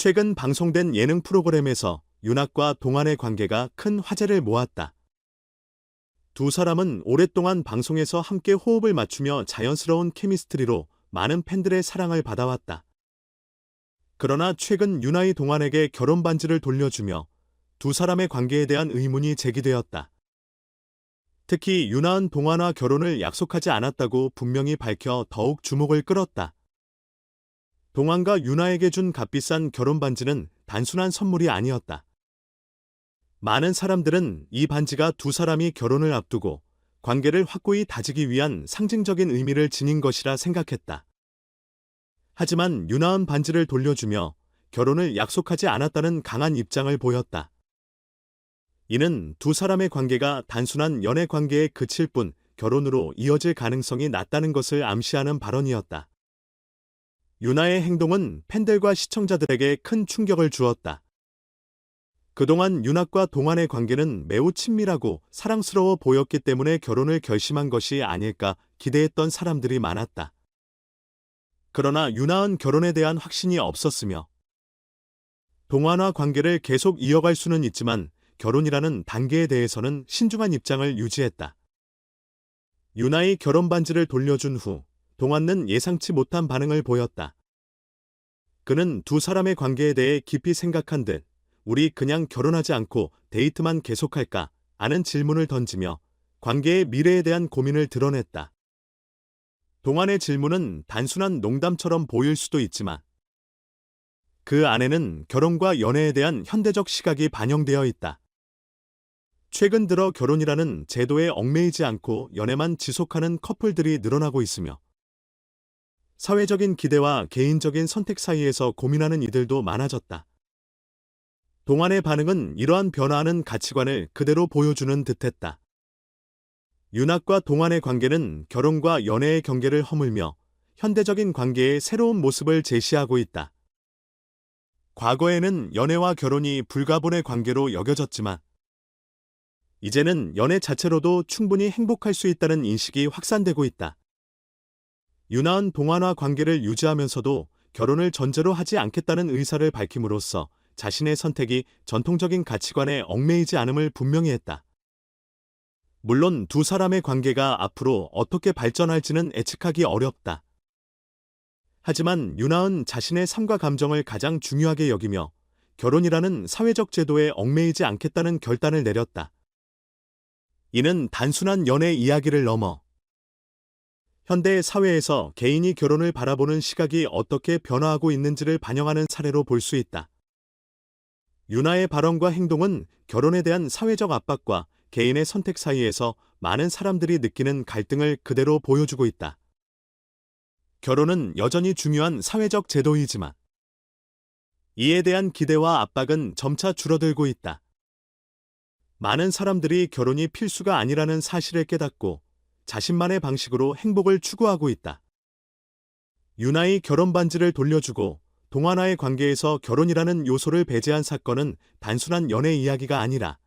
최근 방송된 예능 프로그램에서 윤학과 동안의 관계가 큰 화제를 모았다. 두 사람은 오랫동안 방송에서 함께 호흡을 맞추며 자연스러운 케미스트리로 많은 팬들의 사랑을 받아왔다. 그러나 최근 윤하이 동안에게 결혼 반지를 돌려주며 두 사람의 관계에 대한 의문이 제기되었다. 특히 윤하은 동안과 결혼을 약속하지 않았다고 분명히 밝혀 더욱 주목을 끌었다. 동안과 윤하에게 준 값비싼 결혼 반지는 단순한 선물이 아니었다. 많은 사람들은 이 반지가 두 사람이 결혼을 앞두고 관계를 확고히 다지기 위한 상징적인 의미를 지닌 것이라 생각했다. 하지만 윤하은 반지를 돌려주며 결혼을 약속하지 않았다는 강한 입장을 보였다. 이는 두 사람의 관계가 단순한 연애 관계에 그칠 뿐 결혼으로 이어질 가능성이 낮다는 것을 암시하는 발언이었다. 윤하의 행동은 팬들과 시청자들에게 큰 충격을 주었다. 그동안 윤학과 동안의 관계는 매우 친밀하고 사랑스러워 보였기 때문에 결혼을 결심한 것이 아닐까 기대했던 사람들이 많았다. 그러나 윤하은 결혼에 대한 확신이 없었으며 동안과 관계를 계속 이어갈 수는 있지만 결혼이라는 단계에 대해서는 신중한 입장을 유지했다. 윤하의 결혼 반지를 돌려준 후 동안은 예상치 못한 반응을 보였다. 그는 두 사람의 관계에 대해 깊이 생각한 듯 우리 그냥 결혼하지 않고 데이트만 계속할까? 하는 질문을 던지며 관계의 미래에 대한 고민을 드러냈다. 동안의 질문은 단순한 농담처럼 보일 수도 있지만 그 안에는 결혼과 연애에 대한 현대적 시각이 반영되어 있다. 최근 들어 결혼이라는 제도에 얽매이지 않고 연애만 지속하는 커플들이 늘어나고 있으며 사회적인 기대와 개인적인 선택 사이에서 고민하는 이들도 많아졌다. 동안의 반응은 이러한 변화하는 가치관을 그대로 보여주는 듯했다. 윤학과 동안의 관계는 결혼과 연애의 경계를 허물며 현대적인 관계의 새로운 모습을 제시하고 있다. 과거에는 연애와 결혼이 불가분의 관계로 여겨졌지만 이제는 연애 자체로도 충분히 행복할 수 있다는 인식이 확산되고 있다. 윤하은 동안과 관계를 유지하면서도 결혼을 전제로 하지 않겠다는 의사를 밝힘으로써 자신의 선택이 전통적인 가치관에 얽매이지 않음을 분명히 했다. 물론 두 사람의 관계가 앞으로 어떻게 발전할지는 예측하기 어렵다. 하지만 윤하은 자신의 삶과 감정을 가장 중요하게 여기며 결혼이라는 사회적 제도에 얽매이지 않겠다는 결단을 내렸다. 이는 단순한 연애 이야기를 넘어 현대 사회에서 개인이 결혼을 바라보는 시각이 어떻게 변화하고 있는지를 반영하는 사례로 볼 수 있다. 윤하의 발언과 행동은 결혼에 대한 사회적 압박과 개인의 선택 사이에서 많은 사람들이 느끼는 갈등을 그대로 보여주고 있다. 결혼은 여전히 중요한 사회적 제도이지만 이에 대한 기대와 압박은 점차 줄어들고 있다. 많은 사람들이 결혼이 필수가 아니라는 사실을 깨닫고 자신만의 방식으로 행복을 추구하고 있다. 윤하의 결혼 반지를 돌려주고 동안과의 관계에서 결혼이라는 요소를 배제한 사건은 단순한 연애 이야기가 아니라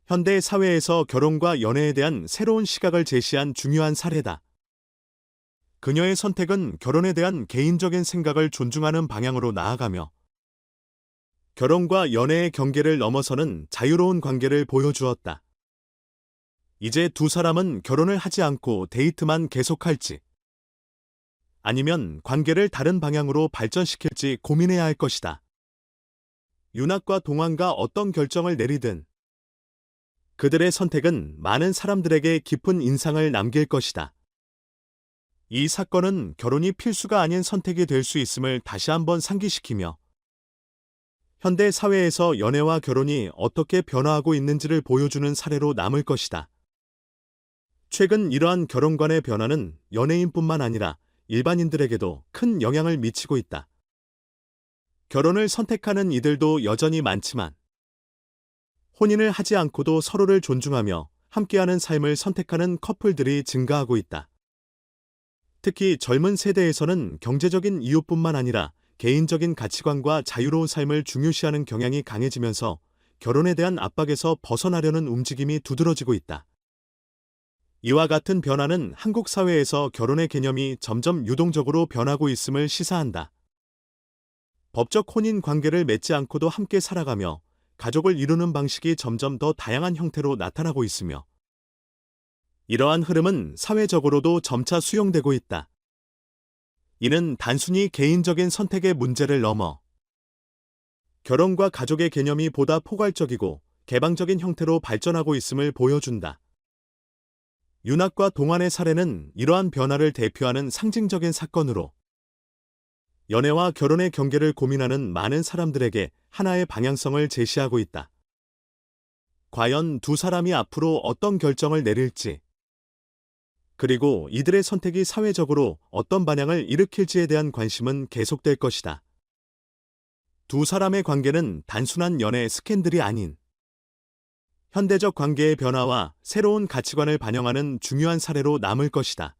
현대 사회에서 결혼과 연애에 대한 새로운 시각을 제시한 중요한 사례다. 그녀의 선택은 결혼에 대한 개인적인 생각을 존중하는 방향으로 나아가며 결혼과 연애의 경계를 넘어서는 자유로운 관계를 보여주었다. 이제 두 사람은 결혼을 하지 않고 데이트만 계속할지 아니면 관계를 다른 방향으로 발전시킬지 고민해야 할 것이다. 윤학과 동안과 어떤 결정을 내리든 그들의 선택은 많은 사람들에게 깊은 인상을 남길 것이다. 이 사건은 결혼이 필수가 아닌 선택이 될 수 있음을 다시 한번 상기시키며 현대 사회에서 연애와 결혼이 어떻게 변화하고 있는지를 보여주는 사례로 남을 것이다. 최근 이러한 결혼관의 변화는 연예인뿐만 아니라 일반인들에게도 큰 영향을 미치고 있다. 결혼을 선택하는 이들도 여전히 많지만 혼인을 하지 않고도 서로를 존중하며 함께하는 삶을 선택하는 커플들이 증가하고 있다. 특히 젊은 세대에서는 경제적인 이유뿐만 아니라 개인적인 가치관과 자유로운 삶을 중요시하는 경향이 강해지면서 결혼에 대한 압박에서 벗어나려는 움직임이 두드러지고 있다. 이와 같은 변화는 한국 사회에서 결혼의 개념이 점점 유동적으로 변하고 있음을 시사한다. 법적 혼인 관계를 맺지 않고도 함께 살아가며 가족을 이루는 방식이 점점 더 다양한 형태로 나타나고 있으며 이러한 흐름은 사회적으로도 점차 수용되고 있다. 이는 단순히 개인적인 선택의 문제를 넘어 결혼과 가족의 개념이 보다 포괄적이고 개방적인 형태로 발전하고 있음을 보여준다. 윤학과 동안의 사례는 이러한 변화를 대표하는 상징적인 사건으로 연애와 결혼의 경계를 고민하는 많은 사람들에게 하나의 방향성을 제시하고 있다. 과연 두 사람이 앞으로 어떤 결정을 내릴지, 그리고 이들의 선택이 사회적으로 어떤 반향을 일으킬지에 대한 관심은 계속될 것이다. 두 사람의 관계는 단순한 연애 스캔들이 아닌 현대적 관계의 변화와 새로운 가치관을 반영하는 중요한 사례로 남을 것이다.